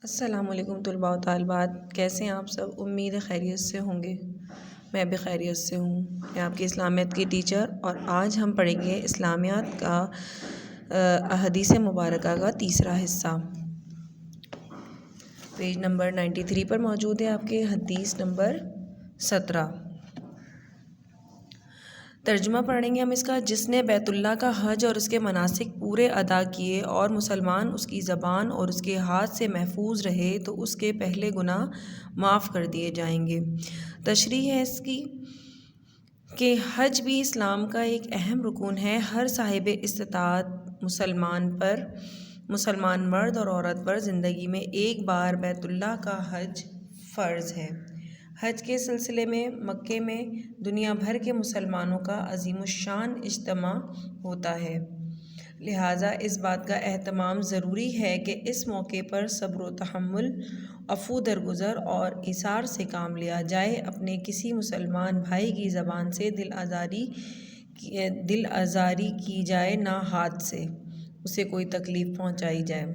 السلام علیکم طلباء و طالبات، کیسے ہیں آپ سب؟ امید ہے خیریت سے ہوں گے۔ میں بھی خیریت سے ہوں۔ میں آپ کی اسلامیات کی ٹیچر، اور آج ہم پڑھیں گے اسلامیات کا احادیث مبارکہ کا تیسرا حصہ۔ پیج نمبر 93 پر موجود ہے آپ کے حدیث نمبر 17۔ ترجمہ پڑھیں گے ہم اس کا۔ جس نے بیت اللہ کا حج اور اس کے مناسک پورے ادا کیے اور مسلمان اس کی زبان اور اس کے ہاتھ سے محفوظ رہے تو اس کے پہلے گناہ معاف کر دیے جائیں گے۔ تشریح ہے اس کی کہ حج بھی اسلام کا ایک اہم رکن ہے۔ ہر صاحب استطاعت مسلمان مرد اور عورت پر زندگی میں ایک بار بیت اللہ کا حج فرض ہے۔ حج کے سلسلے میں مکے میں دنیا بھر کے مسلمانوں کا عظیم الشان اجتماع ہوتا ہے، لہٰذا اس بات کا اہتمام ضروری ہے کہ اس موقع پر صبر و تحمل، عفو درگزر اور ایثار سے کام لیا جائے۔ اپنے کسی مسلمان بھائی کی زبان سے دل آزاری کی جائے، نہ ہاتھ سے اسے کوئی تکلیف پہنچائی جائے۔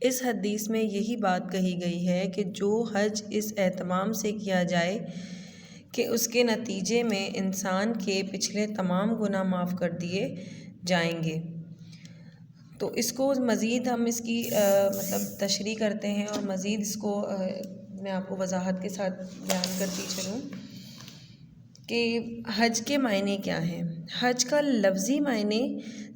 اس حدیث میں یہی بات کہی گئی ہے کہ جو حج اس اہتمام سے کیا جائے کہ اس کے نتیجے میں انسان کے پچھلے تمام گناہ معاف کر دیے جائیں گے۔ تو اس کو مزید ہم اس کی تشریح کرتے ہیں، اور مزید اس کو میں آپ کو وضاحت کے ساتھ بیان کرتی چلوں کہ حج کے معنی کیا ہیں۔ حج کا لفظی معنی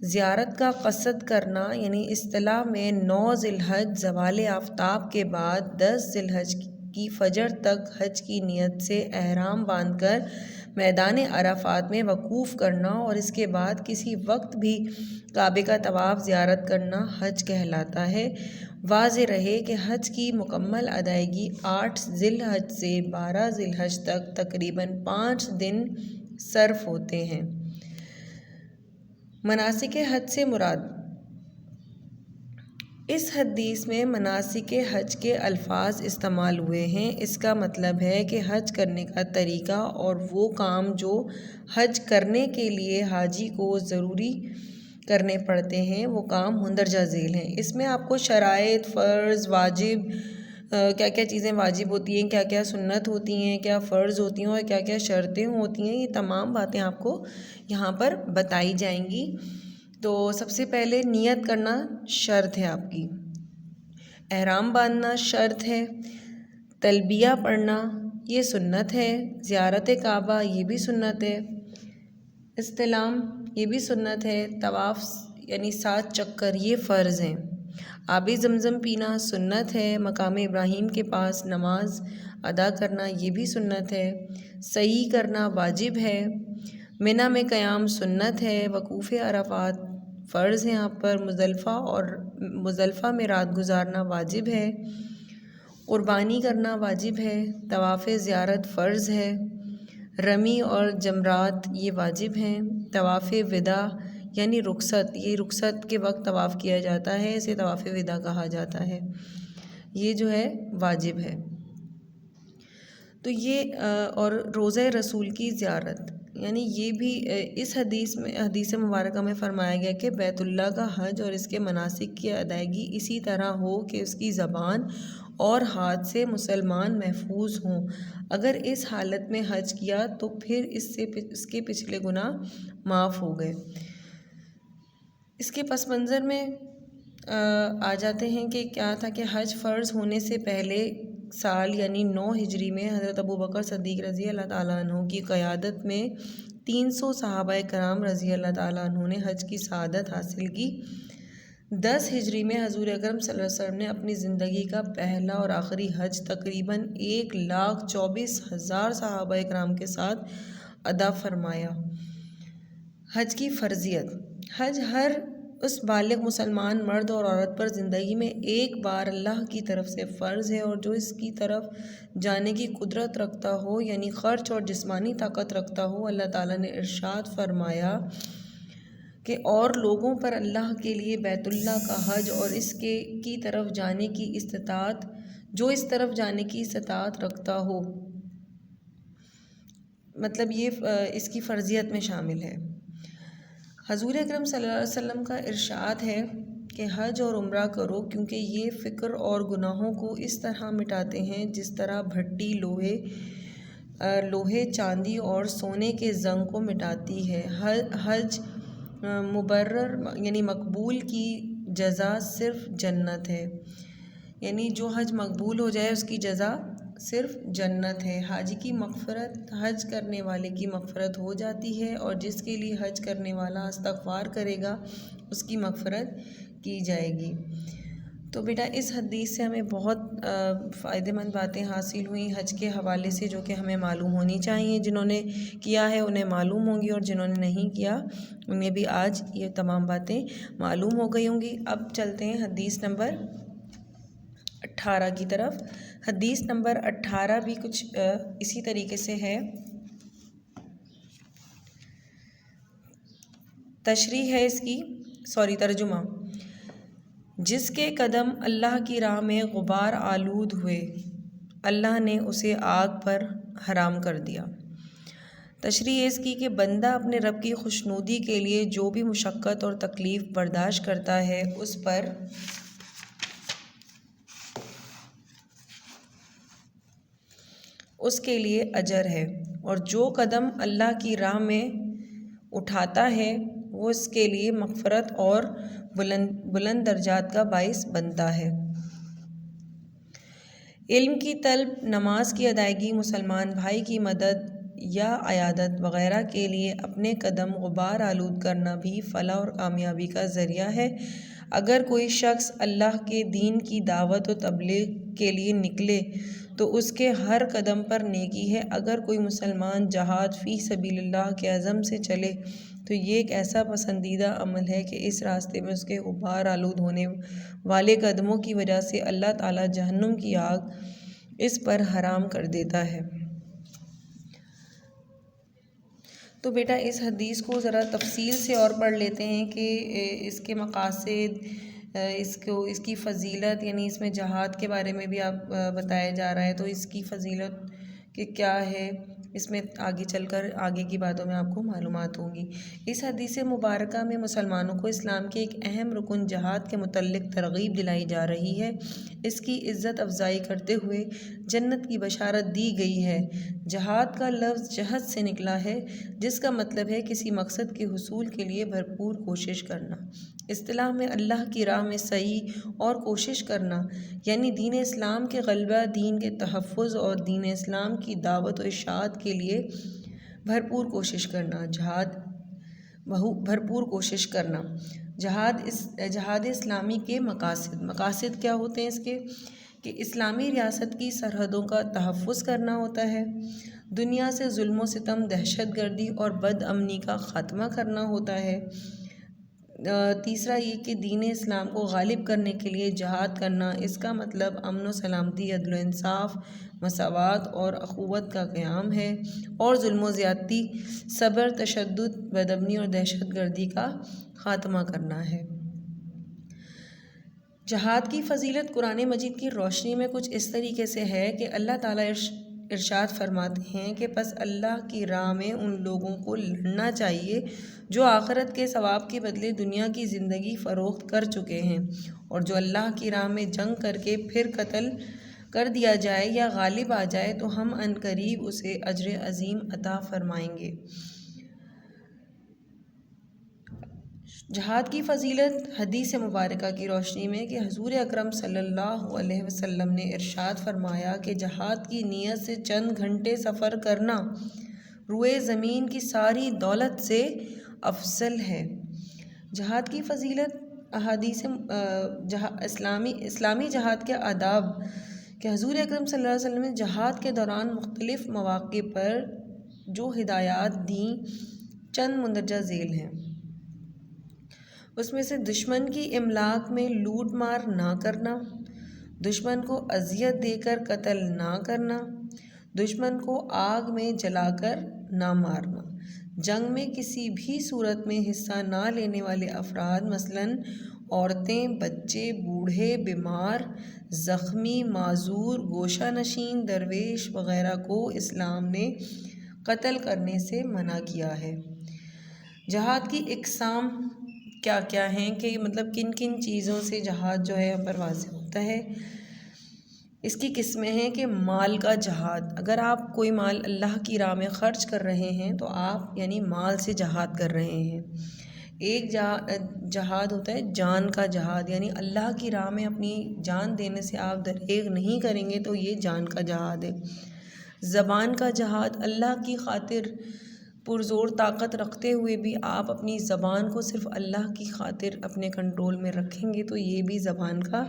زیارت کا قصد کرنا، یعنی اصطلاح میں 9 ذی الحج زوال آفتاب کے بعد 10 ذی الحج کی فجر تک حج کی نیت سے احرام باندھ کر میدان عرفات میں وقوف کرنا، اور اس کے بعد کسی وقت بھی کعبے کا طواف زیارت کرنا حج کہلاتا ہے۔ واضح رہے کہ حج کی مکمل ادائیگی 8 ذی الحج سے 12 ذی الحج تک تقریباً 5 دن صرف ہوتے ہیں۔ مناسک حج سے مراد۔ اس حدیث میں مناسک حج کے الفاظ استعمال ہوئے ہیں۔ اس کا مطلب ہے کہ حج کرنے کا طریقہ اور وہ کام جو حج کرنے کے لیے حاجی کو ضروری کرنے پڑتے ہیں، وہ کام مندرجہ ذیل ہیں۔ اس میں آپ کو شرائط، فرض، واجب، کیا کیا چیزیں واجب ہوتی ہیں، کیا کیا سنت ہوتی ہیں، کیا فرض ہوتی ہیں، اور کیا کیا شرطیں ہوتی ہیں، یہ تمام باتیں آپ کو یہاں پر بتائی جائیں گی۔ تو سب سے پہلے نیت کرنا شرط ہے آپ کی، احرام باندھنا شرط ہے، تلبیہ پڑھنا یہ سنت ہے، زیارت کعبہ یہ بھی سنت ہے، استلام یہ بھی سنت ہے، طواف یعنی 7 چکر یہ فرض ہیں، آب زمزم پینا سنت ہے، مقام ابراہیم کے پاس نماز ادا کرنا یہ بھی سنت ہے، سعی کرنا واجب ہے، منی میں قیام سنت ہے، وقوف عرفات فرض ہے آپ پر، مزدلفہ میں رات گزارنا واجب ہے، قربانی کرنا واجب ہے، طواف زیارت فرض ہے، رمی اور جمرات یہ واجب ہیں، طواف وداع یعنی رخصت، یہ رخصت کے وقت طواف کیا جاتا ہے، اسے طواف وداع کہا جاتا ہے، یہ جو ہے واجب ہے۔ تو یہ اور روضہ رسول کی زیارت، یعنی یہ بھی اس حدیث مبارکہ میں فرمایا گیا کہ بیت اللہ کا حج اور اس کے مناسک کی ادائیگی اسی طرح ہو کہ اس کی زبان اور ہاتھ سے مسلمان محفوظ ہوں۔ اگر اس حالت میں حج کیا تو پھر اس کے پچھلے گناہ معاف ہو گئے۔ اس کے پس منظر میں آ جاتے ہیں کہ کیا تھا کہ حج فرض ہونے سے پہلے سال یعنی 9 ہجری میں حضرت ابوبکر صدیق رضی اللہ تعالیٰ عنہ کی قیادت میں 300 صحابہ کرام رضی اللہ تعالیٰ عنہ نے حج کی سعادت حاصل کی۔ 10 ہجری میں حضور اکرم صلی اللہ علیہ وسلم نے اپنی زندگی کا پہلا اور آخری حج تقریباً 1,24,000 صحابہ کرام کے ساتھ ادا فرمایا۔ حج کی فرضیت۔ حج ہر اس بالغ مسلمان مرد اور عورت پر زندگی میں ایک بار اللہ کی طرف سے فرض ہے، اور جو اس کی طرف جانے کی قدرت رکھتا ہو، یعنی خرچ اور جسمانی طاقت رکھتا ہو۔ اللہ تعالیٰ نے ارشاد فرمایا کہ اور لوگوں پر اللہ کے لیے بیت اللہ کا حج اور اس کی طرف جانے کی استطاعت، جو اس طرف جانے کی استطاعت رکھتا ہو، مطلب یہ اس کی فرضیت میں شامل ہے۔ حضور اکرم صلی اللہ علیہ وسلم کا ارشاد ہے کہ حج اور عمرہ کرو، کیونکہ یہ فکر اور گناہوں کو اس طرح مٹاتے ہیں جس طرح بھٹی لوہے چاندی اور سونے کے زنگ کو مٹاتی ہے۔ حج مبرر یعنی مقبول کی جزا صرف جنت ہے، یعنی جو حج مقبول ہو جائے اس کی جزا صرف جنت ہے۔ حاجی کی مغفرت، حج کرنے والے کی مغفرت ہو جاتی ہے، اور جس کے لیے حج کرنے والا استغفار کرے گا اس کی مغفرت کی جائے گی۔ تو بیٹا اس حدیث سے ہمیں بہت فائدہ مند باتیں حاصل ہوئیں حج کے حوالے سے، جو کہ ہمیں معلوم ہونی چاہیے۔ جنہوں نے کیا ہے انہیں معلوم ہوں گی، اور جنہوں نے نہیں کیا انہیں بھی آج یہ تمام باتیں معلوم ہو گئی ہوں گی۔ اب چلتے ہیں حدیث نمبر 18 کی طرف۔ حدیث نمبر 18 بھی کچھ اسی طریقے سے ہے، تشریح ہے اس کی، ترجمہ۔ جس کے قدم اللہ کی راہ میں غبار آلود ہوئے، اللہ نے اسے آگ پر حرام کر دیا۔ تشریح اس کی کہ بندہ اپنے رب کی خوشنودی کے لیے جو بھی مشقت اور تکلیف برداشت کرتا ہے اس پر اس کے لیے اجر ہے، اور جو قدم اللہ کی راہ میں اٹھاتا ہے وہ اس کے لیے مغفرت اور بلند درجات کا باعث بنتا ہے۔ علم کی طلب، نماز کی ادائیگی، مسلمان بھائی کی مدد یا عیادت وغیرہ کے لیے اپنے قدم غبار آلود کرنا بھی فلاح اور کامیابی کا ذریعہ ہے۔ اگر کوئی شخص اللہ کے دین کی دعوت و تبلیغ کے لیے نکلے تو اس کے ہر قدم پر نیکی ہے۔ اگر کوئی مسلمان جہاد فی سبیل اللہ کے عزم سے چلے تو یہ ایک ایسا پسندیدہ عمل ہے کہ اس راستے میں اس کے غبار آلود ہونے والے قدموں کی وجہ سے اللہ تعالیٰ جہنم کی آگ اس پر حرام کر دیتا ہے۔ تو بیٹا اس حدیث کو ذرا تفصیل سے اور پڑھ لیتے ہیں کہ اس کے مقاصد، اس کی فضیلت، یعنی اس میں جہاد کے بارے میں بھی آپ بتایا جا رہا ہے، تو اس کی فضیلت کہ کیا ہے، اس میں آگے چل کر آگے کی باتوں میں آپ کو معلومات ہوں گی۔ اس حدیث مبارکہ میں مسلمانوں کو اسلام کے ایک اہم رکن جہاد کے متعلق ترغیب دلائی جا رہی ہے، اس کی عزت افزائی کرتے ہوئے جنت کی بشارت دی گئی ہے۔ جہاد کا لفظ جہد سے نکلا ہے، جس کا مطلب ہے کسی مقصد کے حصول کے لیے بھرپور کوشش کرنا۔ اصطلاح میں اللہ کی راہ میں سعی اور کوشش کرنا، یعنی دین اسلام کے غلبہ، دین کے تحفظ اور دین اسلام کی دعوت و اشاعت کے لیے بھرپور کوشش کرنا۔ جہاد اسلامی کے مقاصد کیا ہوتے ہیں اس کے؟ کہ اسلامی ریاست کی سرحدوں کا تحفظ کرنا ہوتا ہے، دنیا سے ظلم و ستم، دہشت گردی اور بد امنی کا خاتمہ کرنا ہوتا ہے۔ تیسرا یہ کہ دین اسلام کو غالب کرنے کے لیے جہاد کرنا، اس کا مطلب امن و سلامتی، عدل و انصاف، مساوات اور اخوت کا قیام ہے، اور ظلم و زیادتی، صبر، تشدد، بدامنی اور دہشت گردی کا خاتمہ کرنا ہے۔ جہاد کی فضیلت قرآن مجید کی روشنی میں کچھ اس طریقے سے ہے کہ اللہ تعالیٰ ارشاد فرماتے ہیں کہ پس اللہ کی راہ میں ان لوگوں کو لڑنا چاہیے جو آخرت کے ثواب کے بدلے دنیا کی زندگی فروخت کر چکے ہیں، اور جو اللہ کی راہ میں جنگ کر کے پھر قتل کر دیا جائے یا غالب آ جائے تو ہم عنقریب اسے اجر عظیم عطا فرمائیں گے۔ جہاد کی فضیلت حدیث مبارکہ کی روشنی میں کہ حضور اکرم صلی اللہ علیہ وسلم نے ارشاد فرمایا کہ جہاد کی نیت سے چند گھنٹے سفر کرنا روئے زمین کی ساری دولت سے افضل ہے۔ جہاد کی فضیلت، احادیث اسلامی جہاد کے آداب کہ حضور اکرم صلی اللہ علیہ وسلم نے جہاد کے دوران مختلف مواقع پر جو ہدایات دیں چند مندرجہ ذیل ہیں۔ اس میں سے دشمن کی املاک میں لوٹ مار نہ کرنا، دشمن کو اذیت دے کر قتل نہ کرنا، دشمن کو آگ میں جلا کر نہ مارنا، جنگ میں کسی بھی صورت میں حصہ نہ لینے والے افراد مثلاً عورتیں، بچے، بوڑھے، بیمار، زخمی، معذور، گوشہ نشین، درویش وغیرہ کو اسلام نے قتل کرنے سے منع کیا ہے۔ جہاد کی اقسام کیا کیا ہیں کہ مطلب کن کن چیزوں سے جہاد جو ہے ہم پر واضح ہوتا ہے۔ اس کی قسمیں ہیں کہ مال کا جہاد، اگر آپ کوئی مال اللہ کی راہ میں خرچ کر رہے ہیں تو آپ یعنی مال سے جہاد کر رہے ہیں۔ ایک جہاد ہوتا ہے جان کا جہاد، یعنی اللہ کی راہ میں اپنی جان دینے سے آپ دریغ نہیں کریں گے تو یہ جان کا جہاد ہے۔ زبان کا جہاد، اللہ کی خاطر پرزور طاقت رکھتے ہوئے بھی آپ اپنی زبان کو صرف اللہ کی خاطر اپنے کنٹرول میں رکھیں گے تو یہ بھی زبان کا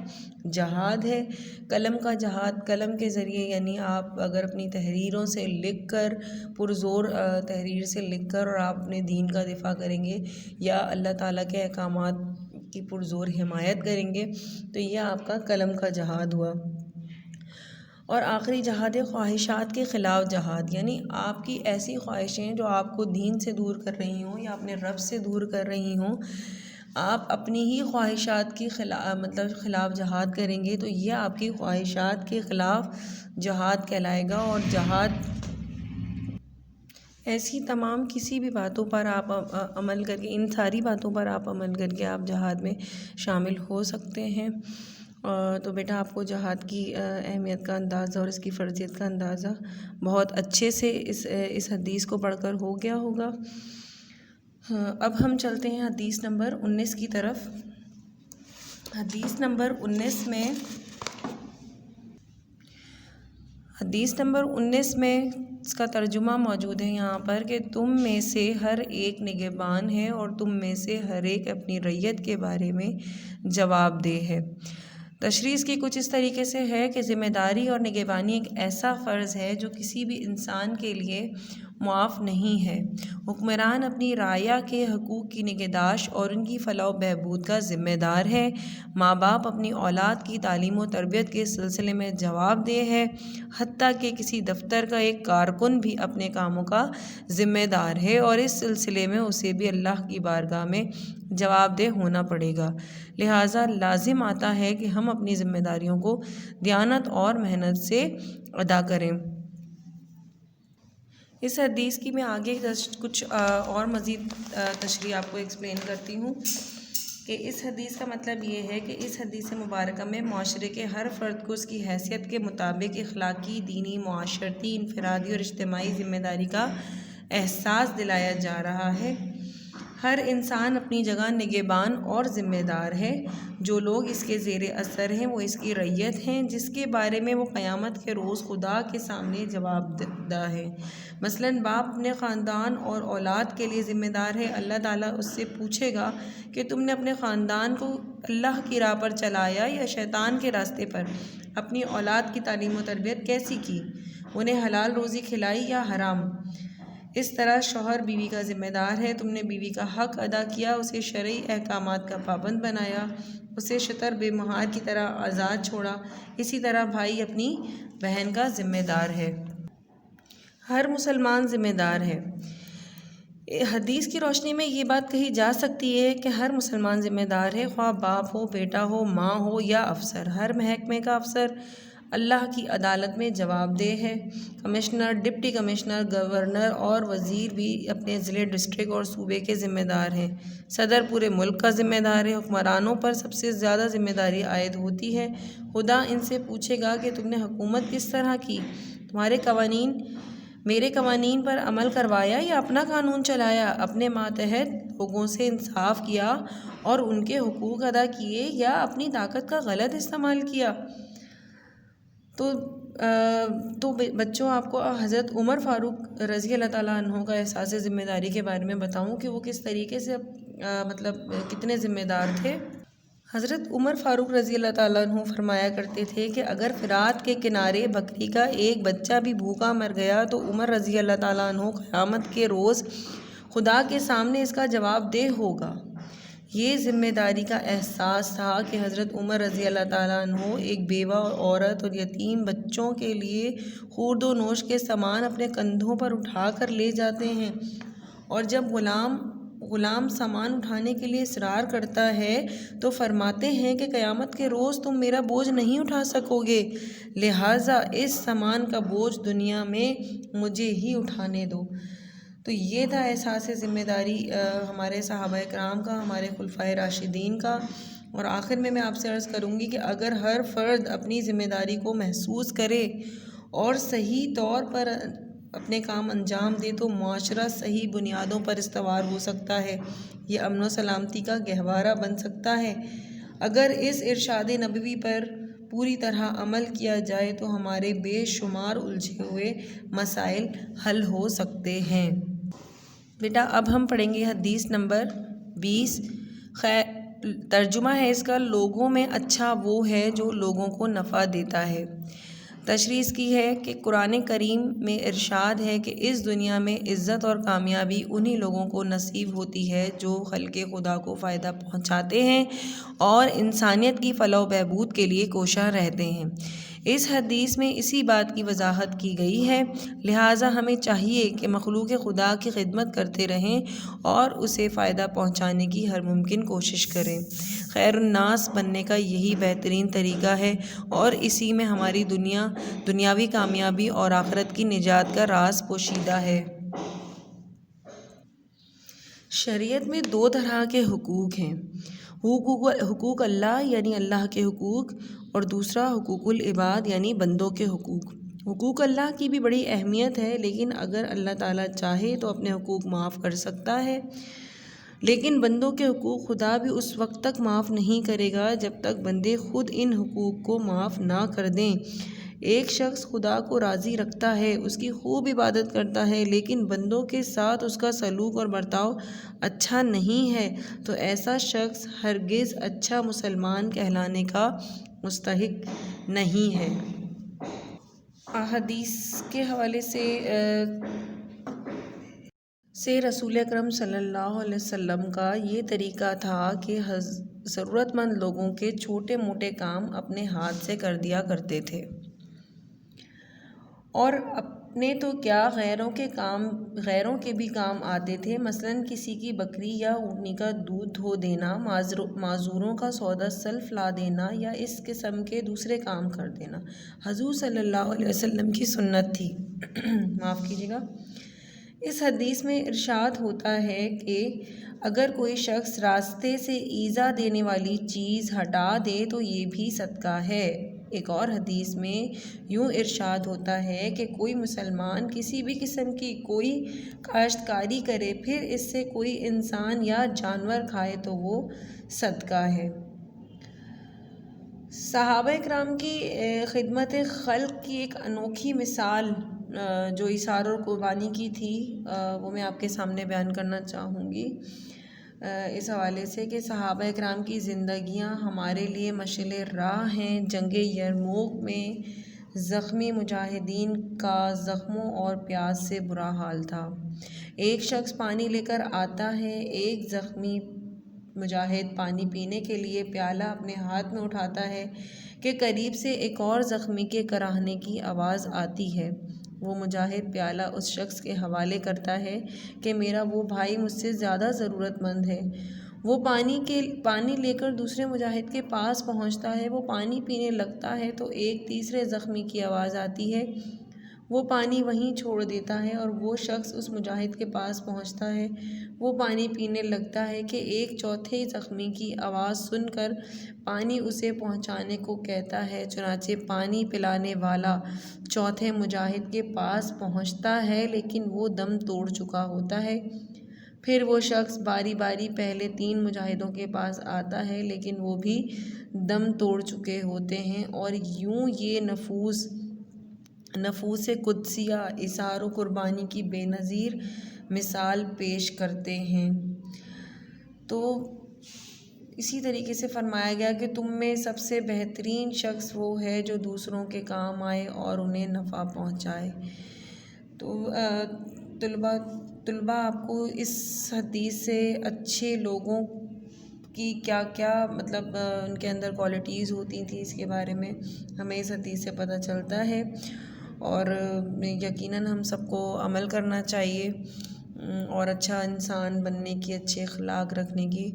جہاد ہے۔ قلم کا جہاد، قلم کے ذریعے یعنی آپ اگر اپنی تحریروں سے لکھ کر پرزور تحریر سے لکھ کر اور آپ اپنے دین کا دفاع کریں گے یا اللہ تعالیٰ کے احکامات کی پرزور حمایت کریں گے تو یہ آپ کا قلم کا جہاد ہوا۔ اور آخری جہاد ہے خواہشات کے خلاف جہاد، یعنی آپ کی ایسی خواہشیں جو آپ کو دین سے دور کر رہی ہوں یا اپنے رب سے دور کر رہی ہوں، آپ اپنی ہی خواہشات کی خلاف جہاد کریں گے تو یہ آپ کی خواہشات کے خلاف جہاد کہلائے گا۔ اور جہاد ایسی تمام کسی بھی باتوں پر آپ عمل کر کے، ان ساری باتوں پر آپ عمل کر کے آپ جہاد میں شامل ہو سکتے ہیں۔ تو بیٹا آپ کو جہاد کی اہمیت کا اندازہ اور اس کی فرضیت کا اندازہ بہت اچھے سے اس حدیث کو پڑھ کر ہو گیا ہوگا۔ اب ہم چلتے ہیں حدیث نمبر 19 کی طرف۔ حدیث نمبر 19 میں اس کا ترجمہ موجود ہے یہاں پر کہ تم میں سے ہر ایک نگہبان ہے اور تم میں سے ہر ایک اپنی رعیت کے بارے میں جواب دہ ہے۔ تشریح اس کی کچھ اس طریقے سے ہے کہ ذمہ داری اور نگہبانی ایک ایسا فرض ہے جو کسی بھی انسان کے لیے معاف نہیں ہے۔ حکمران اپنی رعایا کے حقوق کی نگہداشت اور ان کی فلاح و بہبود کا ذمہ دار ہے۔ ماں باپ اپنی اولاد کی تعلیم و تربیت کے سلسلے میں جواب دہ ہے، حتیٰ کہ کسی دفتر کا ایک کارکن بھی اپنے کاموں کا ذمہ دار ہے اور اس سلسلے میں اسے بھی اللہ کی بارگاہ میں جواب دہ ہونا پڑے گا۔ لہٰذا لازم آتا ہے کہ ہم اپنی ذمہ داریوں کو دیانت اور محنت سے ادا کریں۔ اس حدیث کی میں آگے کچھ اور مزید تشریح آپ کو ایکسپلین کرتی ہوں کہ اس حدیث کا مطلب یہ ہے کہ اس حدیث مبارکہ میں معاشرے کے ہر فرد کو اس کی حیثیت کے مطابق اخلاقی، دینی، معاشرتی، انفرادی اور اجتماعی ذمہ داری کا احساس دلایا جا رہا ہے۔ ہر انسان اپنی جگہ نگہبان اور ذمہ دار ہے۔ جو لوگ اس کے زیر اثر ہیں وہ اس کی رعیت ہیں جس کے بارے میں وہ قیامت کے روز خدا کے سامنے جواب دہ ہے۔ مثلاً باپ اپنے خاندان اور اولاد کے لیے ذمہ دار ہے۔ اللہ تعالیٰ اس سے پوچھے گا کہ تم نے اپنے خاندان کو اللہ کی راہ پر چلایا یا شیطان کے راستے پر؟ اپنی اولاد کی تعلیم و تربیت کیسی کی؟ انہیں حلال روزی کھلائی یا حرام؟ اس طرح شوہر بیوی کا ذمہ دار ہے۔ تم نے بیوی کا حق ادا کیا، اسے شرعی احکامات کا پابند بنایا، اسے شتر بے مہار کی طرح آزاد چھوڑا۔ اسی طرح بھائی اپنی بہن کا ذمہ دار ہے۔ ہر مسلمان ذمہ دار ہے۔ حدیث کی روشنی میں یہ بات کہی جا سکتی ہے کہ ہر مسلمان ذمہ دار ہے، خواہ باپ ہو، بیٹا ہو، ماں ہو یا افسر۔ ہر محکمے کا افسر اللہ کی عدالت میں جواب دہ ہے۔ کمشنر، ڈپٹی کمشنر، گورنر اور وزیر بھی اپنے ضلع، ڈسٹرکٹ اور صوبے کے ذمہ دار ہیں۔ صدر پورے ملک کا ذمہ دار ہے۔ حکمرانوں پر سب سے زیادہ ذمہ داری عائد ہوتی ہے۔ خدا ان سے پوچھے گا کہ تم نے حکومت کس طرح کی؟ تمہارے قوانین میرے قوانین پر عمل کروایا یا اپنا قانون چلایا؟ اپنے ماتحت لوگوں سے انصاف کیا اور ان کے حقوق ادا کیے یا اپنی طاقت کا غلط استعمال کیا؟ تو بچوں، آپ کو حضرت عمر فاروق رضی اللہ تعالیٰ عنہ کا احساس ذمہ داری کے بارے میں بتاؤں کہ وہ کس طریقے سے کتنے ذمہ دار تھے۔ حضرت عمر فاروق رضی اللہ تعالیٰ عنہ فرمایا کرتے تھے کہ اگر فرات کے کنارے بکری کا ایک بچہ بھی بھوکا مر گیا تو عمر رضی اللہ تعالیٰ عنہ قیامت کے روز خدا کے سامنے اس کا جواب دہ ہوگا۔ یہ ذمہ داری کا احساس تھا کہ حضرت عمر رضی اللہ تعالیٰ عنہ ایک بیوہ عورت اور یتیم بچوں کے لیے خورد و نوش کے سامان اپنے کندھوں پر اٹھا کر لے جاتے ہیں، اور جب غلام سامان اٹھانے کے لیے اصرار کرتا ہے تو فرماتے ہیں کہ قیامت کے روز تم میرا بوجھ نہیں اٹھا سکو گے، لہٰذا اس سامان کا بوجھ دنیا میں مجھے ہی اٹھانے دو۔ تو تو یہ تھا احساس ذمہ داری ہمارے صحابہ کرام کا، ہمارے خلفائے راشدین کا۔ اور آخر میں آپ سے عرض کروں گی کہ اگر ہر فرد اپنی ذمہ داری کو محسوس کرے اور صحیح طور پر اپنے کام انجام دے تو معاشرہ صحیح بنیادوں پر استوار ہو سکتا ہے، یہ امن و سلامتی کا گہوارہ بن سکتا ہے۔ اگر اس ارشاد نبوی پر پوری طرح عمل کیا جائے تو ہمارے بے شمار الجھے ہوئے مسائل حل ہو سکتے ہیں۔ بیٹا اب ہم پڑھیں گے حدیث نمبر 20۔ ترجمہ ہے اس کا، لوگوں میں اچھا وہ ہے جو لوگوں کو نفع دیتا ہے۔ تشریح اس کی ہے کہ قرآن کریم میں ارشاد ہے کہ اس دنیا میں عزت اور کامیابی انہی لوگوں کو نصیب ہوتی ہے جو خلق خدا کو فائدہ پہنچاتے ہیں اور انسانیت کی فلاح و بہبود کے لیے کوشاں رہتے ہیں۔ اس حدیث میں اسی بات کی وضاحت کی گئی ہے، لہٰذا ہمیں چاہیے کہ مخلوق خدا کی خدمت کرتے رہیں اور اسے فائدہ پہنچانے کی ہر ممکن کوشش کریں۔ خیر الناس بننے کا یہی بہترین طریقہ ہے اور اسی میں ہماری دنیاوی کامیابی اور آخرت کی نجات کا راز پوشیدہ ہے۔ شریعت میں دو طرح کے حقوق ہیں، حقوق اللہ یعنی اللہ کے حقوق، اور دوسرا حقوق العباد یعنی بندوں کے حقوق۔ حقوق اللہ کی بھی بڑی اہمیت ہے، لیکن اگر اللہ تعالیٰ چاہے تو اپنے حقوق معاف کر سکتا ہے، لیکن بندوں کے حقوق خدا بھی اس وقت تک معاف نہیں کرے گا جب تک بندے خود ان حقوق کو معاف نہ کر دیں۔ ایک شخص خدا کو راضی رکھتا ہے، اس کی خوب عبادت کرتا ہے، لیکن بندوں کے ساتھ اس کا سلوک اور برتاؤ اچھا نہیں ہے تو ایسا شخص ہرگز اچھا مسلمان کہلانے کا مستحق نہیں ہے۔ حدیث کے حوالے سے رسول اکرم صلی اللہ علیہ وسلم کا یہ طریقہ تھا کہ ضرورت مند لوگوں کے چھوٹے موٹے کام اپنے ہاتھ سے کر دیا کرتے تھے، اور اپنے تو کیا غیروں کے بھی کام آتے تھے، مثلاً کسی کی بکری یا اونٹنی کا دودھ دھو دینا، معذوروں کا سودا سلف لا دینا یا اس قسم کے دوسرے کام کر دینا حضور صلی اللہ علیہ وسلم کی سنت تھی۔ معاف کیجیے گا۔ اس حدیث میں ارشاد ہوتا ہے کہ اگر کوئی شخص راستے سے ایذا دینے والی چیز ہٹا دے تو یہ بھی صدقہ ہے۔ ایک اور حدیث میں یوں ارشاد ہوتا ہے کہ کوئی مسلمان کسی بھی قسم کی کوئی کاشتکاری کرے، پھر اس سے کوئی انسان یا جانور کھائے تو وہ صدقہ ہے۔ صحابہ کرام کی خدمت خلق کی ایک انوکھی مثال جو ایثار اور قربانی کی تھی وہ میں آپ کے سامنے بیان کرنا چاہوں گی، اس حوالے سے کہ صحابہ کرام کی زندگیاں ہمارے لیے مشعل راہ ہیں۔ جنگ یرموک میں زخمی مجاہدین کا زخموں اور پیاس سے برا حال تھا۔ ایک شخص پانی لے کر آتا ہے، ایک زخمی مجاہد پانی پینے کے لیے پیالہ اپنے ہاتھ میں اٹھاتا ہے کہ قریب سے ایک اور زخمی کے کراہنے کی آواز آتی ہے۔ وہ مجاہد پیالہ اس شخص کے حوالے کرتا ہے کہ میرا وہ بھائی مجھ سے زیادہ ضرورت مند ہے۔ وہ پانی لے کر دوسرے مجاہد کے پاس پہنچتا ہے، وہ پانی پینے لگتا ہے تو ایک تیسرے زخمی کی آواز آتی ہے۔ وہ پانی وہیں چھوڑ دیتا ہے اور وہ شخص اس مجاہد کے پاس پہنچتا ہے، وہ پانی پینے لگتا ہے کہ ایک چوتھے زخمی کی آواز سن کر پانی اسے پہنچانے کو کہتا ہے، چنانچہ پانی پلانے والا چوتھے مجاہد کے پاس پہنچتا ہے لیکن وہ دم توڑ چکا ہوتا ہے۔ پھر وہ شخص باری باری پہلے 3 مجاہدوں کے پاس آتا ہے لیکن وہ بھی دم توڑ چکے ہوتے ہیں، اور یوں یہ نفوس قدسیہ ایثار و قربانی کی بے نظیر مثال پیش کرتے ہیں۔ تو اسی طریقے سے فرمایا گیا کہ تم میں سب سے بہترین شخص وہ ہے جو دوسروں کے کام آئے اور انہیں نفع پہنچائے۔ تو طلباء آپ کو اس حدیث سے اچھے لوگوں کی کیا کیا مطلب ان کے اندر کوالٹیز ہوتی تھیں اس کے بارے میں ہمیں اس حدیث سے پتہ چلتا ہے، اور یقیناً ہم سب کو عمل کرنا چاہیے۔ اور اچھا انسان بننے کی، اچھے اخلاق رکھنے کی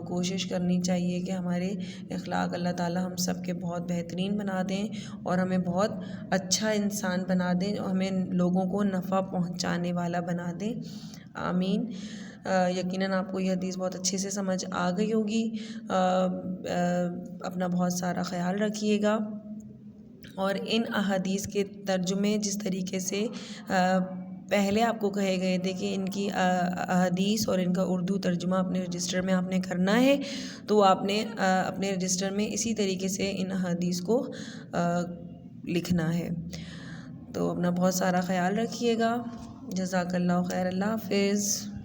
کوشش کرنی چاہیے کہ ہمارے اخلاق اللہ تعالیٰ ہم سب کے بہت بہترین بنا دیں اور ہمیں بہت اچھا انسان بنا دیں اور ہمیں لوگوں کو نفع پہنچانے والا بنا دیں، آمین۔ یقیناً آپ کو یہ حدیث بہت اچھے سے سمجھ آ گئی ہوگی۔ اپنا بہت سارا خیال رکھیے گا، اور ان احادیث کے ترجمے جس طریقے سے پہلے آپ کو کہے گئے تھے کہ ان کی احادیث اور ان کا اردو ترجمہ اپنے رجسٹر میں آپ نے کرنا ہے، تو آپ نے اپنے رجسٹر میں اسی طریقے سے ان احادیث کو لکھنا ہے۔ تو اپنا بہت سارا خیال رکھیے گا۔ جزاک اللہ خیر، اللہ حافظ۔